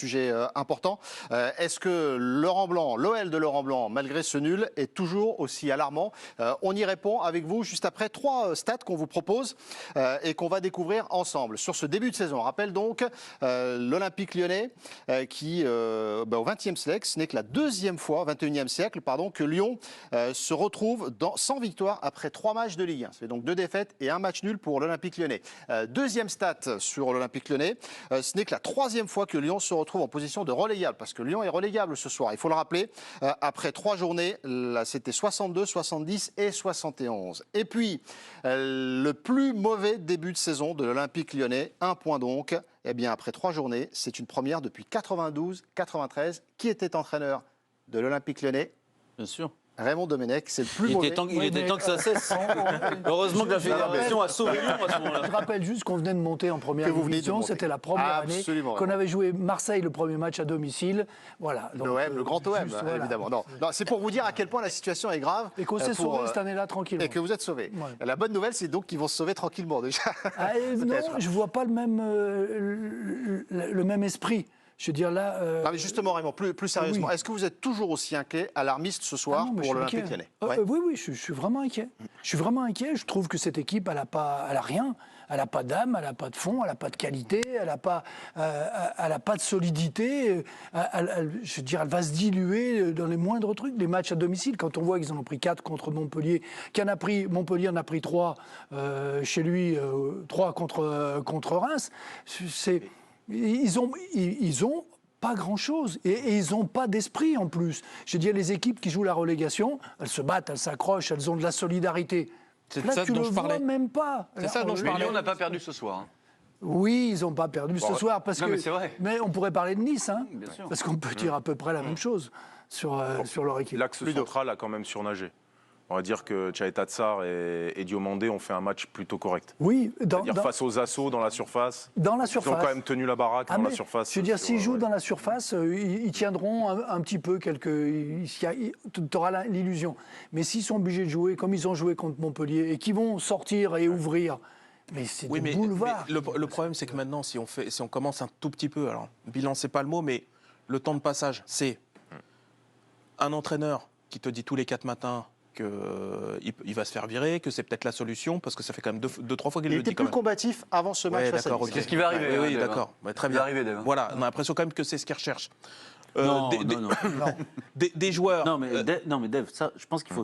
Sujet important. Est-ce que Laurent Blanc, l'OL de Laurent Blanc, malgré ce nul, est toujours aussi alarmant? On y répond avec vous juste après 3 stats qu'on vous propose et qu'on va découvrir ensemble. Sur ce début de saison, on rappelle donc l'Olympique lyonnais qui, au XXe siècle, ce n'est que la deuxième fois, 21e siècle, pardon, que Lyon se retrouve sans victoire après 3 matchs de Ligue 1. C'est donc 2 défaites et 1 match nul pour l'Olympique lyonnais. Deuxième stat sur l'Olympique lyonnais, ce n'est que la 3e fois que Lyon se retrouve en position de relégable, parce que Lyon est relégable ce soir, il faut le rappeler, après 3 journées, là c'était 62, 70 et 71. Et puis, le plus mauvais début de saison de l'Olympique lyonnais, 1 point donc, eh bien après 3 journées, c'est une première depuis 92-93. Qui était entraîneur de l'Olympique lyonnais? Bien sûr. Raymond Domenech, c'est le plus mauvais. Il était temps que ça cesse. Heureusement que la fédération a sauvé Lyon à ce moment-là. Je rappelle juste qu'on venait de monter en première division. C'était la première année qu'on avait joué Marseille le premier match à domicile. Voilà. L'OM, le grand OM, voilà. Évidemment. Non, c'est pour vous dire à quel point la situation est grave. Et qu'on s'est sauvé cette année-là tranquillement. Et que vous êtes sauvés. Ouais. La bonne nouvelle, c'est donc qu'ils vont se sauver tranquillement déjà. Non, je ne vois pas le même esprit. Je veux dire là. Non, mais justement, Raymond, plus sérieusement, oui. Est-ce que vous êtes toujours aussi inquiet, alarmiste ce soir pour l'Olympique lyonnais? Oui, je suis vraiment inquiet. Je suis vraiment inquiet. Je trouve que cette équipe, elle a rien. Elle n'a pas d'âme, elle n'a pas de fond, elle n'a pas de qualité, elle n'a pas de solidité. Je veux dire, elle va se diluer dans les moindres trucs. Les matchs à domicile, quand on voit qu'ils en ont pris 4 contre Montpellier, Montpellier en a pris 3 chez lui, 3 contre Reims. Ils ont pas grand-chose et ils n'ont pas d'esprit en plus. Je veux dire, les équipes qui jouent la relégation, elles se battent, elles s'accrochent, elles ont de la solidarité. C'est là, ça tu dont le je parlais. vois même pas. C'est ça dont je parlais. Lyon n'a pas perdu ce soir. Oui, ils n'ont pas perdu ce soir parce que. Mais c'est vrai. Mais on pourrait parler de Nice, hein, bien sûr. parce qu'on peut dire à peu près la même chose sur leur équipe. L'axe central a quand même surnagé. On va dire que Tchaïta Tsar et Diomandé ont fait un match plutôt correct. Oui, face aux assauts dans la surface. Dans la surface. Ils ont quand même tenu la baraque dans la surface. Je veux dire, s'ils jouent dans la surface, ils tiendront un petit peu tu auras l'illusion. Mais s'ils sont obligés de jouer comme ils ont joué contre Montpellier et qu'ils vont sortir et ouvrir. Mais c'est du boulevard. Mais le problème, c'est que maintenant, si on commence un tout petit peu, alors bilan, c'est pas le mot, mais le temps de passage, c'est un entraîneur qui te dit tous les 4 matins qu'il va se faire virer, que c'est peut-être la solution, parce que ça fait quand même 2-3 fois qu'il le dit. Il était plus combatif avant ce match face à Nice. C'est ce qui va arriver. Oui, d'accord. Très bien. Voilà, on a l'impression quand même que c'est ce qu'il recherche. Non. Des joueurs... Non, mais Dave, ça, je pense qu'il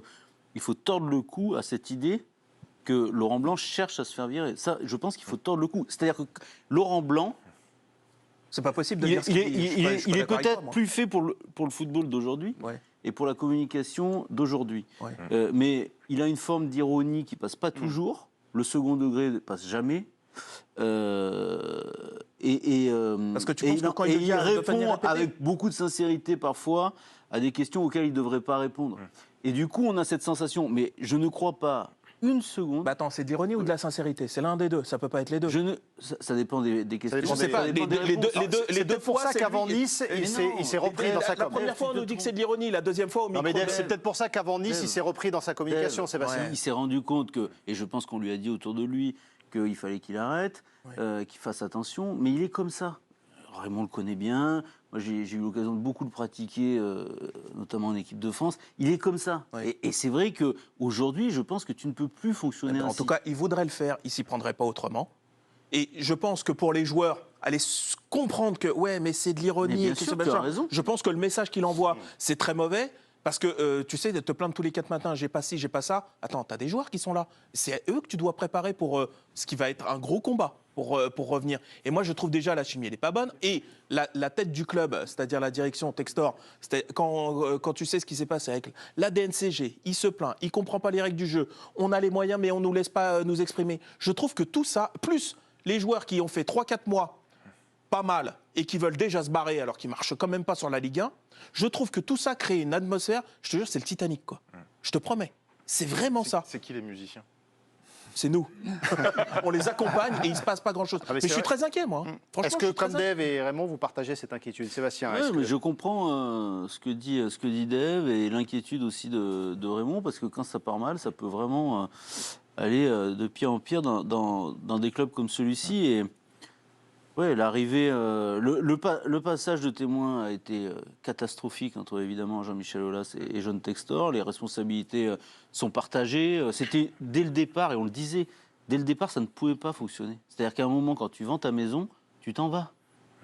faut tordre le cou à cette idée que Laurent Blanc cherche à se faire virer. Ça, je pense qu'il faut tordre le cou. C'est-à-dire que Laurent Blanc, c'est pas possible de dire ce il est peut-être plus fait pour le football d'aujourd'hui et pour la communication d'aujourd'hui. Mais il a une forme d'ironie qui passe pas toujours. Le second degré ne passe jamais. Parce que tu penses que quand il répond avec beaucoup de sincérité parfois à des questions auxquelles il ne devrait pas répondre. Et du coup, on a cette sensation. Mais je ne crois pas une seconde. Bah attends, c'est de l'ironie ou de la sincérité? C'est l'un des deux, ça peut pas être les deux. Ça dépend des questions. Je sais pas, les deux pour ça qu'avant Nice, il s'est repris dans sa communication. La première fois, on nous dit que c'est de l'ironie, la deuxième fois, au micro. Non, mais c'est peut-être pour ça qu'avant Nice, il s'est repris dans sa communication, Sébastien. Il s'est rendu compte que, et je pense qu'on lui a dit autour de lui, qu'il fallait qu'il arrête, qu'il fasse attention, mais il est comme ça. Raymond le connaît bien. Moi, j'ai eu l'occasion de beaucoup le pratiquer, notamment en équipe de France. Il est comme ça. Et c'est vrai qu'aujourd'hui, je pense que tu ne peux plus fonctionner ainsi. En tout cas, il voudrait le faire. Il ne s'y prendrait pas autrement. Et je pense que pour les joueurs, aller comprendre que, mais c'est de l'ironie. Tu as raison. Je pense que le message qu'il envoie, c'est très mauvais. Parce que, tu sais, de te plaindre tous les 4 matins, j'ai pas ci, j'ai pas ça. Attends, tu as des joueurs qui sont là. C'est eux que tu dois préparer pour ce qui va être un gros combat. Pour revenir. Et moi, je trouve déjà la chimie, elle n'est pas bonne. Et la tête du club, c'est-à-dire la direction, Textor, quand tu sais ce qui s'est passé avec la DNCG, il se plaint, il ne comprend pas les règles du jeu, on a les moyens, mais on ne nous laisse pas nous exprimer. Je trouve que tout ça, plus les joueurs qui ont fait 3-4 mois pas mal et qui veulent déjà se barrer alors qu'ils ne marchent quand même pas sur la Ligue 1, je trouve que tout ça crée une atmosphère, je te jure, c'est le Titanic, quoi. Je te promets. C'est vraiment ça. C'est qui les musiciens? C'est nous. On les accompagne et il ne se passe pas grand-chose. Mais je suis très inquiet, moi. Est-ce que, comme Dave et Raymond, vous partagez cette inquiétude? Sébastien, mais je comprends ce que dit Dave et l'inquiétude aussi de Raymond, parce que quand ça part mal, ça peut vraiment aller de pire en pire dans des clubs comme celui-ci. Ouais, l'arrivée, le passage de témoin a été catastrophique entre évidemment Jean-Michel Aulas et John Textor. Les responsabilités sont partagées. C'était dès le départ, et on le disait, dès le départ, ça ne pouvait pas fonctionner. C'est-à-dire qu'à un moment, quand tu vends ta maison, tu t'en vas.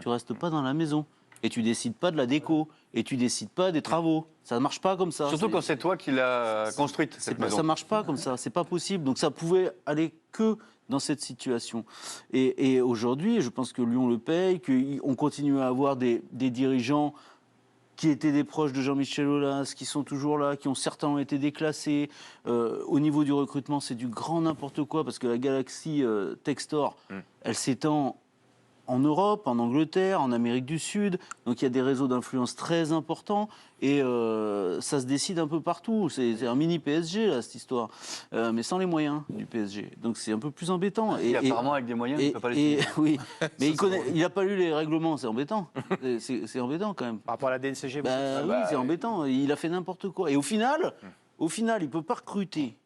Tu restes pas dans la maison. Et tu décides pas de la déco. Et tu décides pas des travaux. Ça ne marche pas comme ça. Surtout quand c'est toi qui l'as construite, cette maison. Ça marche pas comme ça. C'est pas possible. Donc ça pouvait aller que dans cette situation. Et aujourd'hui, je pense que Lyon le paye, qu'on continue à avoir des dirigeants qui étaient des proches de Jean-Michel Aulas, qui sont toujours là, qui ont certains été déclassés. Au niveau du recrutement, c'est du grand n'importe quoi, parce que la galaxie Textor, elle s'étend en Europe, en Angleterre, en Amérique du Sud. Donc il y a des réseaux d'influence très importants et ça se décide un peu partout. C'est un mini PSG, là, cette histoire, mais sans les moyens du PSG. Donc c'est un peu plus embêtant. Et apparemment, avec des moyens, il ne peut pas les signer. Oui, mais il n'a pas lu les règlements, c'est embêtant. C'est embêtant quand même. Par rapport à la DNCG, Oui, c'est embêtant. Il a fait n'importe quoi. Et au final, il ne peut pas recruter.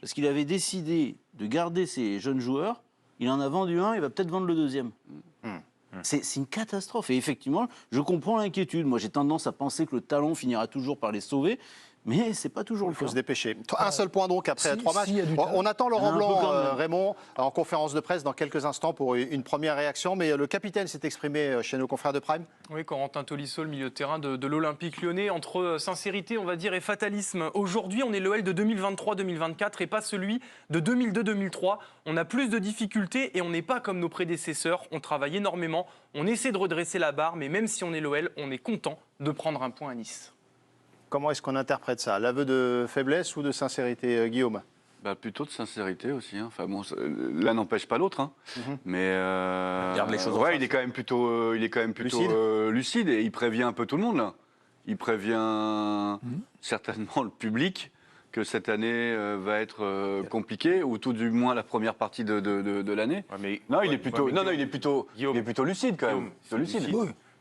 Parce qu'il avait décidé de garder ses jeunes joueurs. Il en a vendu un, il va peut-être vendre le deuxième. C'est une catastrophe. Et effectivement, je comprends l'inquiétude. Moi, j'ai tendance à penser que le talent finira toujours par les sauver. Mais c'est pas toujours le cas. Il faut se dépêcher. Un seul point donc après 3 matchs. On attend Laurent Blanc, Raymond, en conférence de presse dans quelques instants pour une première réaction. Mais le capitaine s'est exprimé chez nos confrères de Prime. Oui, Corentin Tolisso, le milieu de terrain de l'Olympique lyonnais, entre sincérité, on va dire, et fatalisme. Aujourd'hui, on est l'OL de 2023-2024 et pas celui de 2002-2003. On a plus de difficultés et on n'est pas comme nos prédécesseurs. On travaille énormément, on essaie de redresser la barre, mais même si on est l'OL, on est content de prendre un point à Nice. Comment est-ce qu'on interprète ça? L'aveu de faiblesse ou de sincérité, Guillaume? Plutôt de sincérité aussi. Hein. Enfin, bon, l'un n'empêche pas l'autre. Hein. Mais Regarde les choses en ouais, face. il est quand même plutôt lucide et il prévient un peu tout le monde. Là. Il prévient certainement le public que cette année va être compliquée, ou tout du moins la première partie de l'année. Non, il est plutôt lucide quand même.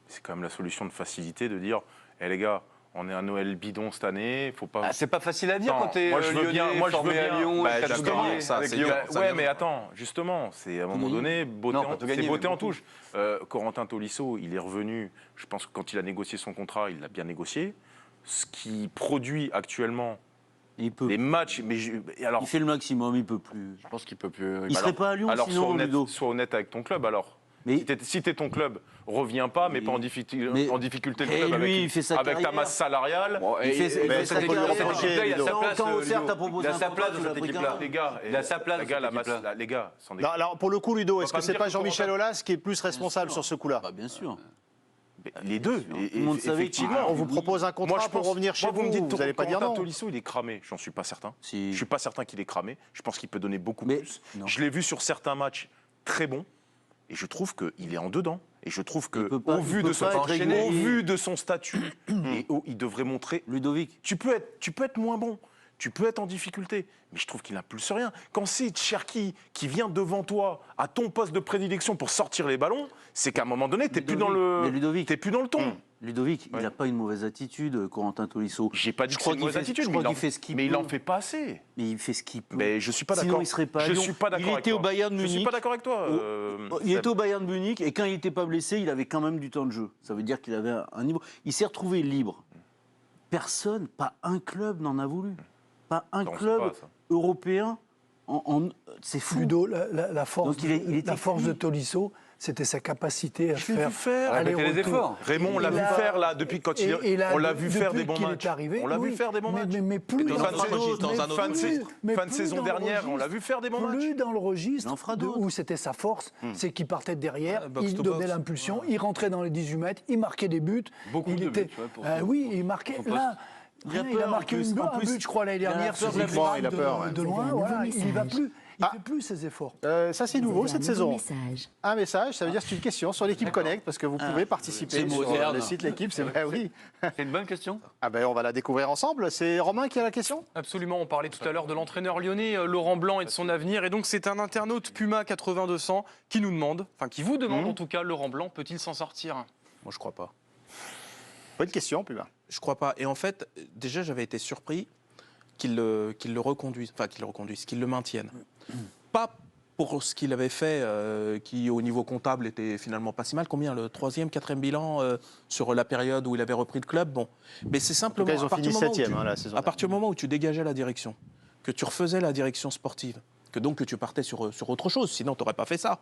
C'est quand même la solution de facilité de dire, les gars, on est un Noël bidon cette année, faut pas. C'est pas facile à dire quand t'es Lyonnais, moi je veux formé bien. à Lyon, et t'as tout gagné Ça, avec c'est Lyon. ouais, mais attends, justement, c'est à un moment donné, beauté en touche. Corentin Tolisso, il est revenu. Je pense que quand il a négocié son contrat, il l'a bien négocié. Ce qui produit actuellement les matchs, alors. Il fait le maximum, il peut plus. Je pense qu'il peut plus. Il serait pas à Lyon alors sinon, Ludo. sois honnête avec ton club alors. Mais si t'es ton club, reviens pas, mais pas en difficulté le club lui, il fait sa avec ta masse salariale. Il fait sa carrière. Quand Auxerre t'a proposé sa place dans cette équipe-là. Les gars, il a sa place les gars, sans Non, alors pour le coup, Ludo, est-ce pas que me c'est dire pas que Jean-Michel Corentin- Aulas qui est plus responsable sur ce coup-là? Bien sûr. Les deux. Tout le monde savait Effectivement, On vous propose un contrat pour revenir chez vous, vous n'allez pas dire non. Tolisso, il est cramé. J'en suis pas certain. Si. Je suis pas certain qu'il est cramé. Je pense qu'il peut donner beaucoup Mais plus. non. Je l'ai vu sur certains matchs très bons. Et je trouve qu'il est en dedans. Et je trouve Il peut que, pas- au il vu peut de son pas être régulier. au vu de son statut, il devrait montrer. Ludovic. Tu peux être moins bon. Tu peux être en difficulté, mais je trouve qu'il n'impulse rien. Quand c'est Cherki qui vient devant toi, à ton poste de prédilection pour sortir les ballons, c'est qu'à un moment donné, tu n'es plus dans le ton. Ludovic, il n'a pas une mauvaise attitude, Corentin Tolisso. J'ai pas dit que c'est une mauvaise attitude, mais il fait ce qu'il peut. mais il en fait pas assez. Mais il fait ce qu'il peut. Mais je suis pas Sinon, d'accord. il serait pas à Je Lyon. suis pas d'accord Il avec était toi. au Bayern Munich. Je suis pas d'accord avec toi. Il Seb. était au Bayern de Munich et quand il n'était pas blessé, il avait quand même du temps de jeu. Ça veut dire qu'il avait un niveau. Il s'est retrouvé libre. Personne, pas un club n'en a voulu. Pas un Non, c'est club pas ça. européen. C'est fou. Ludo, la force, Donc, il était la force de cuit. Tolisso, c'était sa capacité à Je l'ai vu faire. aller répéter les retour. efforts. Raymond, on l'a vu faire là depuis quand on l'a vu faire des bons matchs. On l'a vu faire des bons matchs. Mais plus Fin dans de le saison- registre, dans un autre fin de registre. mais plus saison dans le dernière, on registre, l'a vu faire des bons matchs. Plus dans le Il registre en fera d'autres. où c'était sa force, c'est qu'il partait de derrière, box il to donnait box. l'impulsion, il rentrait dans les 18 mètres, il marquait des buts. Beaucoup il de était, buts, ouais, pour- oui, il marquait. Là, Il a il a peur, marqué en plus. un but, je crois, l'année Il a dernière. peur sur de la des victoire, frappes il a peur, ouais. de loin, Vous avez un voilà, nouveau il va message. plus. Il fait plus ses efforts. Ça, c'est nouveau Vous avez cette un nouveau saison. message. Un message, ça veut dire que c'est une question sur l'équipe Connect, parce que vous pouvez participer c'est sur moderne. le site L'équipe. C'est vrai, oui. C'est une bonne question. Ah ben, on va la découvrir ensemble. C'est Romain qui a la question? Absolument, on parlait tout à l'heure de l'entraîneur lyonnais Laurent Blanc et de son avenir. Et donc c'est un internaute Puma 8200 qui nous demande, enfin qui vous demande en tout cas, Laurent Blanc peut-il s'en sortir? Moi, je crois pas. Bonne question, Puma. Je crois pas. Et en fait, déjà, j'avais été surpris qu'il le reconduise, qu'il le maintienne. Pas pour ce qu'il avait fait, qui au niveau comptable était finalement pas si mal. Combien, le 3e, 4e bilan sur la période où il avait repris le club? Bon, mais c'est simplement ils ont fini 7e la saison. à partir du moment où tu dégageais la direction, que tu refaisais la direction sportive, que tu partais sur autre chose, sinon tu n'aurais pas fait ça.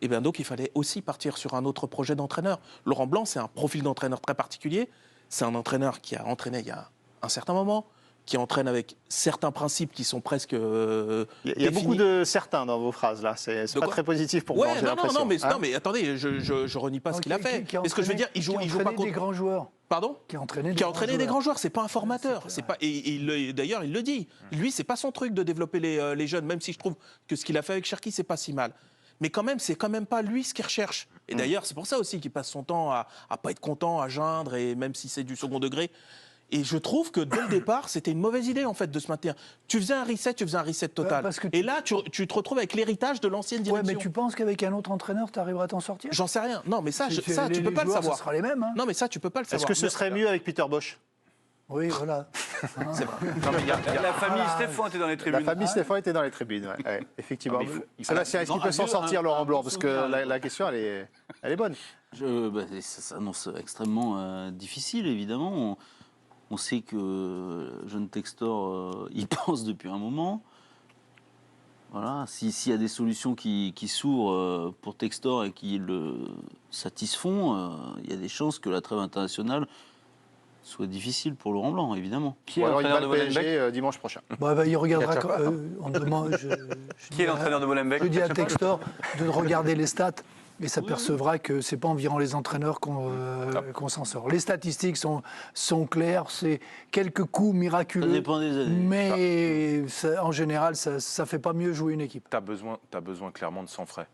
Et bien donc il fallait aussi partir sur un autre projet d'entraîneur. Laurent Blanc, c'est un profil d'entraîneur très particulier. C'est un entraîneur qui a entraîné il y a un certain moment, qui entraîne avec certains principes qui sont presque il y a beaucoup de certains dans vos phrases là. C'est pas très positif pour moi. J'ai l'impression. Non, mais attendez, je renie pas ce qu'il a fait. Mais ce que je veux dire, il joue pas contre des grands joueurs. Pardon? Qui a entraîné des grands joueurs. C'est pas un formateur. C'est pas. Et d'ailleurs, il le dit. Lui, c'est pas son truc de développer les jeunes. Même si je trouve que ce qu'il a fait avec Cherki, c'est pas si mal. Mais quand même, c'est quand même pas lui ce qu'il recherche. Et d'ailleurs, c'est pour ça aussi qu'il passe son temps à pas être content, à geindre, et même si c'est du second degré. Et je trouve que dès le départ, c'était une mauvaise idée en fait de se maintenir. Tu faisais un reset total. Et là, tu te retrouves avec l'héritage de l'ancienne direction. Ouais, mais tu penses qu'avec un autre entraîneur, tu arriveras à t'en sortir? J'en sais rien. Non, mais ça, tu peux pas le savoir. Ce sera les mêmes. Hein. Non, mais ça, tu peux pas le savoir. Est-ce que ce serait mieux avec Peter Bosch? Oui, voilà. C'est vrai. La famille Stéphane était dans les tribunes. La famille Stéphane était dans les tribunes, ouais, effectivement. Sébastien, est-ce qu'il peut s'en sortir, Laurent Blanc? Parce que la question, elle est bonne. Ça s'annonce extrêmement difficile, évidemment. On sait que jeune Textor y pense depuis un moment. Voilà. S'il y a des solutions qui s'ouvrent pour Textor et qui le satisfont, il y a des chances que la trêve internationale soit difficile pour Laurent Blanc, évidemment. Alors, il va le PSG dimanche prochain. Il regardera. Qui est l'entraîneur de Molenbeek? Je dis à Textor de regarder les stats. Et s'apercevra que ce n'est pas environ les entraîneurs qu'on s'en sort. Les statistiques sont claires, c'est quelques coups miraculeux. Ça dépend des années. Mais en général, ça ne fait pas mieux jouer une équipe. Tu as besoin clairement de sang frais.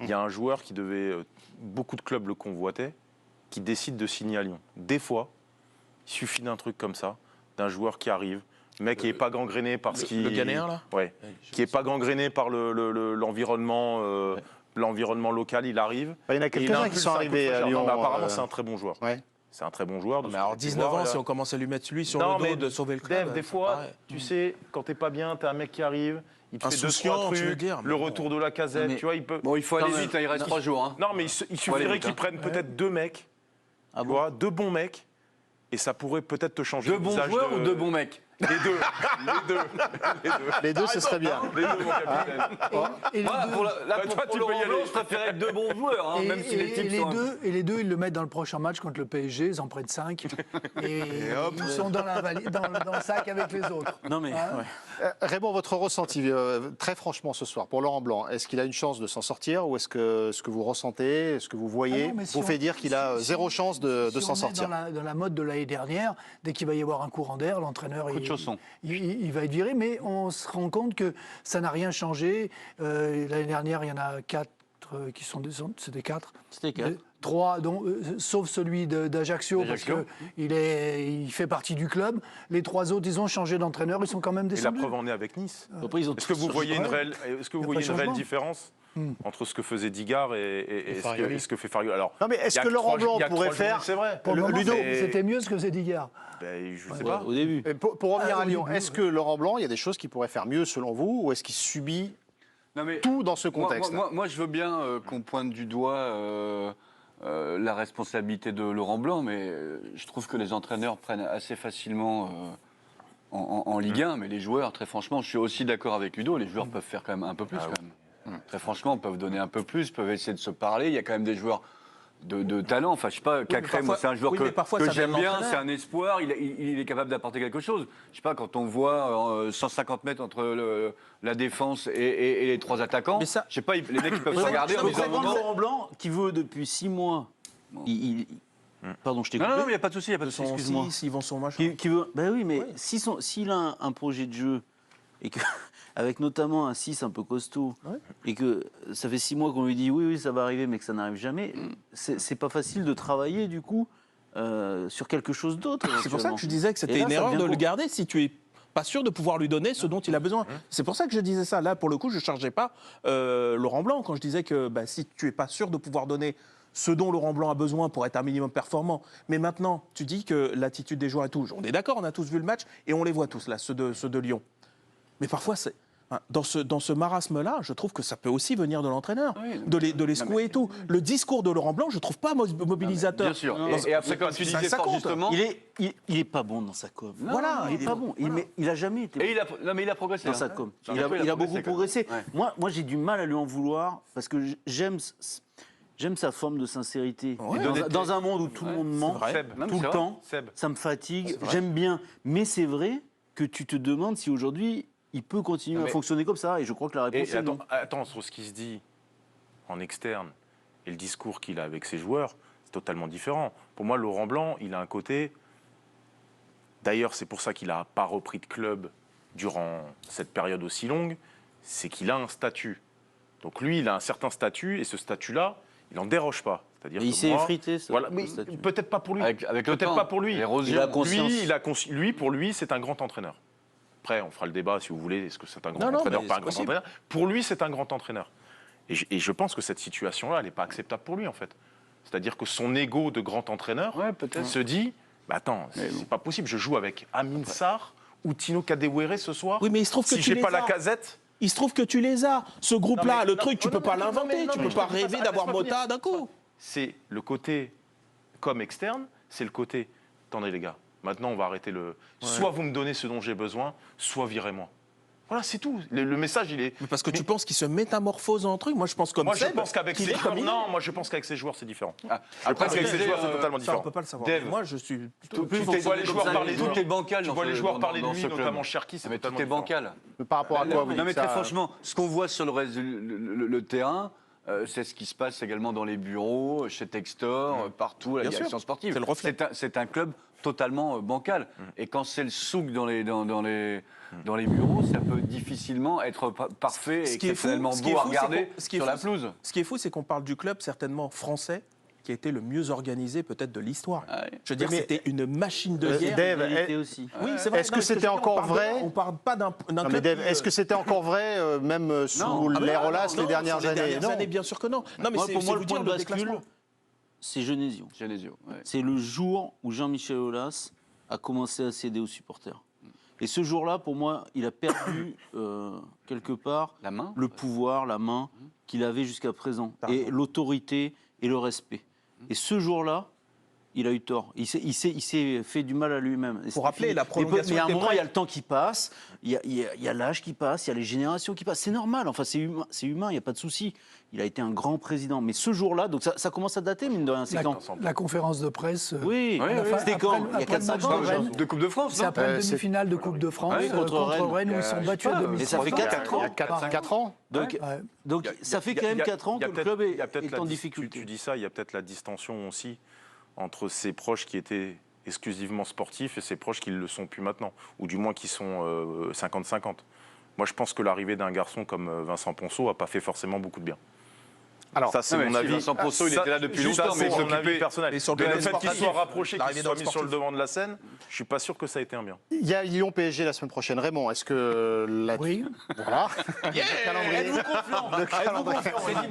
Il y a un joueur qui devait. Beaucoup de clubs le convoitaient, qui décide de signer à Lyon. Des fois, il suffit d'un truc comme ça, d'un joueur qui arrive. Mec qui n'est pas gangréné par ce qui. Le Ghanéen, là? Ouais. Qui n'est pas gangréné par l'environnement. L'environnement local, il arrive. Il y en a quelques-uns qui sont arrivés à Lyon. Apparemment, c'est un très bon joueur. Ouais. C'est un très bon joueur. Mais alors, 19 ans, si on commence à lui mettre lui sur le dos de sauver le club. Des fois, tu sais, quand t'es pas bien, t'as un mec qui arrive, il te fait 2-3 trucs, le retour de la casette, tu vois, il peut. Bon, il faut aller vite, il reste 3 jours. Hein. Non, mais il suffirait qu'il prenne peut-être 2 mecs, tu vois, 2 bons mecs, et ça pourrait peut-être te changer le visage. 2 bons joueurs ou 2 bons mecs? Les deux. Les deux, ce serait bien. Les deux, mon capitaine. Pour Laurent Blanc, je préférais 2 bons joueurs, même si les types sont... Et les deux, ils le mettent dans le prochain match contre le PSG, ils en prennent 5. Et ils sont dans le sac avec les autres. Non mais, Raymond, votre ressenti, très franchement ce soir, pour Laurent Blanc, est-ce qu'il a une chance de s'en sortir ou est-ce que ce que vous ressentez, ce que vous voyez, vous fait dire qu'il a zéro chance de s'en sortir? Dans la mode de l'année dernière, dès qu'il va y avoir un courant d'air, l'entraîneur il va être viré, mais on se rend compte que ça n'a rien changé. L'année dernière, il y en a 4 qui sont descendus, c'était 4. C'était 4. 3, sauf celui d'Ajaccio, parce qu'il fait partie du club. Les 3 autres, ils ont changé d'entraîneur, ils sont quand même descendus. Et la preuve en est avec Nice. Est-ce que vous voyez une réelle différence entre ce que faisait Digard et ce que fait Fariol? Alors, non, mais est-ce que Laurent Blanc pourrait faire... C'est vrai. Ludo, c'était mieux ce que faisait Digard. Je sais pas. Au début. Pour revenir à Lyon, est-ce que Laurent Blanc, il y a des choses qu'il pourrait faire mieux selon vous, ou est-ce qu'il subit tout dans ce contexte? Moi, je veux bien qu'on pointe du doigt la responsabilité de Laurent Blanc, mais je trouve que les entraîneurs prennent assez facilement en Ligue 1, mais les joueurs, très franchement, je suis aussi d'accord avec Ludo, les joueurs peuvent faire quand même un peu plus. Très franchement, peuvent donner un peu plus, peuvent essayer de se parler. Il y a quand même des joueurs de talent. Enfin, je sais pas, Cacré, moi, c'est un joueur que j'aime bien, c'est un espoir, il est capable d'apporter quelque chose. Je sais pas, quand on voit 150 mètres entre la défense et les 3 attaquants, je sais pas, les mecs ils peuvent se regarder en disant... Laurent Blanc, qui veut depuis 6 mois... Pardon, je t'ai coupé. Non, il n'y a pas de souci, excuse-moi. S'ils vont son machin. Qui veut... Ben oui, mais s'il a un projet de jeu, et que, avec notamment un 6 un peu costaud, et que ça fait 6 mois qu'on lui dit oui, ça va arriver, mais que ça n'arrive jamais, c'est pas facile de travailler, du coup, sur quelque chose d'autre. C'est pour ça que je disais que c'était une erreur de le garder si tu es pas sûr de pouvoir lui donner ce dont il a besoin. C'est pour ça que je disais ça. Là, pour le coup, je ne chargeais pas Laurent Blanc quand je disais que si tu n'es pas sûr de pouvoir donner ce dont Laurent Blanc a besoin pour être un minimum performant. Mais maintenant, tu dis que l'attitude des joueurs est tout. On est d'accord, on a tous vu le match et on les voit tous, là, ceux de Lyon. Mais parfois, Dans ce marasme-là, je trouve que ça peut aussi venir de l'entraîneur, Oui, de les secouer et tout. Le discours de Laurent Blanc, je trouve pas mobilisateur. Bien sûr. Non, Et après, comme tu ça disais fort compte. justement, Il est pas bon dans sa com. Voilà, il est pas bon. Il a jamais été et il a progressé. dans hein. sa com. Sur Il le coup, a beaucoup quand même. progressé. Ouais. Moi, j'ai du mal à lui en vouloir parce que j'aime sa forme de sincérité. Ouais. Dans un monde où tout le monde ment vrai. Seb, Non, mais tout c'est le vrai. temps, Seb. ça me fatigue. J'aime bien, mais c'est vrai que tu te demandes si aujourd'hui il peut continuer Non, à mais- fonctionner comme ça. Et je crois que la réponse Et est non. attends, sur ce qui se dit en externe et le discours qu'il a avec ses joueurs, c'est totalement différent. Pour moi, Laurent Blanc, il a un côté. D'ailleurs, c'est pour ça qu'il n'a pas repris de club durant cette période aussi longue, c'est qu'il a un statut. Donc lui, il a un certain statut et ce statut-là, il n'en déroge pas. C'est-à-dire Mais il que s'est moi, effrité, ça, Voilà, le mais statut. peut-être pas pour lui. Avec le Peut-être temps, pas pour lui. l'érosion. Il a conscience. Lui, pour lui, c'est un grand entraîneur. Après, on fera le débat si vous voulez. Est-ce que c'est un grand Non, entraîneur, mais pas un c'est grand possible. entraîneur? Pour lui, c'est un grand entraîneur. Et je pense que cette situation-là, elle n'est pas acceptable pour lui, en fait. C'est-à-dire que son ego de grand entraîneur Ouais, peut-être. se dit, bah attends, c'est pas possible. Je joue avec Amin Sarr ou Tino Kadewere ce soir. Oui, mais il se trouve que si tu j'ai les pas as. la casette. Il se trouve que tu les as. Ce groupe-là, Non, mais- le non, truc, tu non, peux non, pas non, l'inventer. non, Tu mais peux je pas te dis rêver ça, d'avoir laisse-moi Mota finir. d'un coup. C'est le côté comme externe, c'est le côté. Attendez les gars, maintenant on va arrêter le. Soit vous me donnez ce dont j'ai besoin, soit virez-moi. Voilà, c'est tout. Le message, il est. Mais parce que tu penses qu'il se métamorphose en truc. Moi, je pense comme Moi, je Seb, pense qu'avec qu'il ses est joueurs, comme il est. non, moi je pense qu'avec ses joueurs, c'est différent. Ah, Je pense qu'avec ses disais, joueurs, c'est totalement Ça, on différent. peut pas le savoir. Dave, Mais moi, je suis plutôt. Tout Tu vois les joueurs parler de tout lui. est bancal. Tu dans vois les ce- joueurs dans- parler de dans lui, ce club. notamment Cherki, c'est Mais tout totalement est différent. bancal. Mais par rapport à quoi vous Non, mais dites très ça franchement, ce qu'on voit sur le reste le terrain, c'est ce qui se passe également dans les bureaux, chez Textor, partout, à la Bien sûr. direction sportive. C'est le reflet. C'est un club totalement bancal. Et quand c'est le souk dans les bureaux, ça peut difficilement être parfait et Ce qui est fou, exceptionnellement ce qui est beau à fou, c'est regarder qu'on- ce qui est sur la fou, pelouse. Ce qui est fou, c'est qu'on parle du club certainement français qui a été le mieux organisé peut-être de l'histoire. Ah ouais. Je veux dire, Mais- c'était une machine de guerre. Dave, Réalité aussi. Oui, c'est vrai. est-ce Non, que mais ce c'était je veux dire, encore on parle vrai On parle pas d'un Non, mais club. Dave, qui, est-ce que c'était encore vrai, même sous Non. Ah, mais l'ère non, Olas non, les dernières sur les années dernières Non. années, bien sûr que non. Non, mais Moi, c'est pour moi, vous le dire point de le bascule, déclassement. c'est Genesio. Genesio, ouais. C'est le jour où Jean-Michel Aulas a commencé à céder aux supporters. Et ce jour-là, pour moi, il a perdu quelque part La main. le pouvoir, la main qu'il avait jusqu'à présent, et l'autorité et le respect. Et ce jour-là, il a eu tort. Il s'est fait du mal à lui-même. Et Pour c'était rappeler, fini. la prolongation Mais à un était moment, prête. il y a le temps qui passe, il y a l'âge qui passe, il y a les générations qui passent. C'est normal, enfin, c'est humain, il n'y a pas de souci. Il a été un grand président. Mais ce jour-là, donc ça commence à dater, mine de rien. C'est quand La conférence de presse. Oui, Oui, oui. c'était quand Il y a après le 4-5 match ans de déjà. Rennes. De Coupe de France, C'est non après une c'est- demi-finale de Coupe de France Oui, contre Rennes. où ils sont battus à pas, domicile. Et ça fait 4 ans. Il y a 4 ans. Donc, Ouais. donc Il y a- ça fait il y a- quand même il y a- 4 ans il y a que le peut-être- club il y a peut-être est la en dis- difficulté. Tu dis ça, il y a peut-être la distension aussi entre ses proches qui étaient exclusivement sportifs et ses proches qui ne le sont plus maintenant, ou du moins qui sont 50-50. Moi, je pense que l'arrivée d'un garçon comme Vincent Ponceau n'a pas fait forcément beaucoup de bien. Alors, Ça, c'est non, mais mon si avis. Vincent Ponceau, il Ça, était là depuis juste longtemps, ça, mais il c'est mon s'occupait- avis personnel. Et sur le Mais le domaine fait qu'il sportif, soit rapproché, l'arrivée qu'il dans soit le mis sur le sportif. devant de la scène, je suis pas sûr que ça a été un bien. il y a Lyon-PSG la semaine prochaine. Raymond, est-ce que Oui. Voilà. Le calendrier. Êtes-vous confiant Le calendrier.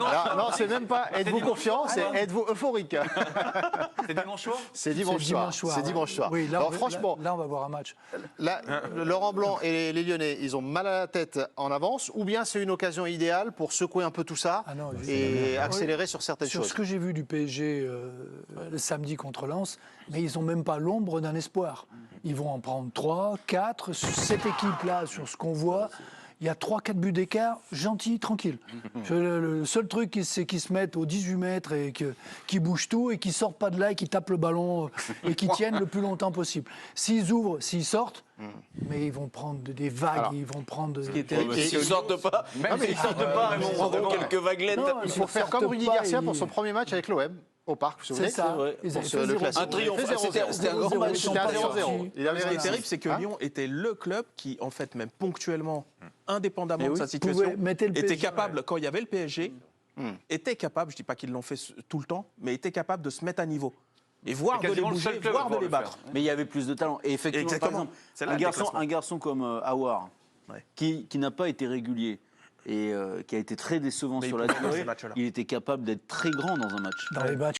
Alors, non, c'est même pas êtes-vous confiant, c'est êtes-vous euphorique. C'est dimanche soir. C'est dimanche soir. C'est dimanche soir. Oui, là, Alors franchement, là, on va voir un match. là, Laurent Blanc et les Lyonnais, ils ont mal à la tête en avance, ou bien c'est une occasion idéale pour secouer un peu tout ça Ah non, et accélérer sur certaines Sur choses. ce que j'ai vu du PSG le samedi contre Lens, mais ils n'ont même pas l'ombre d'un espoir. Ils vont en prendre 3, 4. Sur cette équipe-là, sur ce qu'on voit, il y a 3-4 buts d'écart, gentil, tranquille. Le seul truc, c'est qu'ils se mettent aux 18 mètres et qu'ils bougent tout et qu'ils ne sortent pas de là et qu'ils tapent le ballon et qu'ils tiennent le plus longtemps possible. S'ils ouvrent, s'ils sortent, mais ils vont prendre des vagues, Alors, ils vont prendre... S'ils sortent pas, s'ils sortent pas, ils prendront quelques vaguelettes. Non, Il faut faire comme Rudy Garcia pour son premier match avec l'OM au Parc. Vous vous souvenez C'est ça. vrai. Ils Pour avaient ce- fait le 0-0. classique. Un triomphe. Il fait 0-0. C'était un grand 0-0. match. C'était un 0-0. Il avait Ce qui est réussi. terrible, c'est que Lyon était le club qui, en fait, même ponctuellement, indépendamment Mais de oui, sa situation, pouvait mettre le était PSG. capable, quand il y avait le PSG, était capable, je ne dis pas qu'ils l'ont fait tout le temps, mais était capable de se mettre à niveau. Et voir de les quasiment le bouger, seul club à voir de pouvoir les le faire. battre. Mais il y avait plus de talent. Et effectivement, par Exactement. exemple, C'est là le déclassement. un garçon comme Aouar, Ouais. qui n'a pas été régulier et qui a été très décevant Mais sur il la pouvait dans durée, ces matchs-là. il était capable d'être très grand dans un match. Dans les matchs